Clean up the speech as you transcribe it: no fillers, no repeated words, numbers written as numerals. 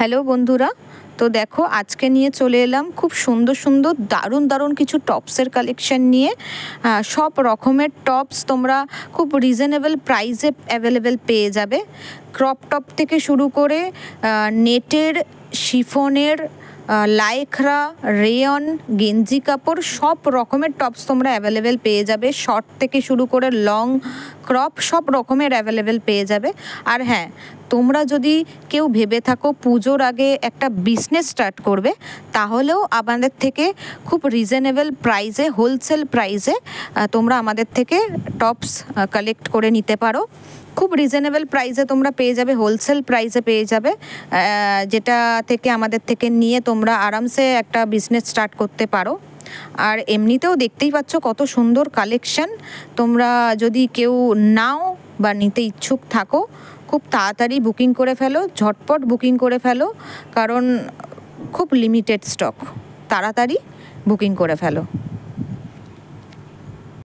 Hello বন্ধুরা, তো দেখো আজকে নিয়ে চলে এলাম খুব সুন্দর সুন্দর দারুণ কিছু টপসের কালেকশন নিয়ে। সব রকমের টপস তোমরা খুব রিজনেবল প্রাইসে অ্যাভেলেবেল পেয়ে যাবে। ক্রপ টপ থেকে শুরু করে নেটের, শিফনের, লাইক্রা, রেয়ন, গেঞ্জি কাপড় সব রকমের টপস তোমরা অ্যাভেলেবেল পেয়ে যাবে। শর্ট থেকে শুরু করে লং, ক্রপ সব রকমের অ্যাভেলেবেল পেয়ে যাবে। আর হ্যাঁ, তোমরা যদি কেউ ভেবে থাকো পুজোর আগে একটা বিজনেস স্টার্ট করবে, তাহলেও আমাদের থেকে খুব রিজনেবল প্রাইসে, হোলসেল প্রাইসে তোমরা আমাদের থেকে টপস কালেক্ট করে নিতে পারো। খুব রিজনেবল প্রাইসে তোমরা পেয়ে যাবে, হোলসেল প্রাইসে পেয়ে যাবে, যেটা থেকে আমাদের থেকে নিয়ে তোমরা আরামসে একটা বিজনেস স্টার্ট করতে পারো। আর এমনিতেও দেখতেই পাচ্ছ কত সুন্দর কালেকশন। তোমরা যদি কেউ নাও বা নিতে ইচ্ছুক থাকো, খুব তাড়াতাড়ি বুকিং করে ফেলো, ঝটপট বুকিং করে ফেলো, কারণ খুব লিমিটেড স্টক। তাড়াতাড়ি বুকিং করে ফেলো।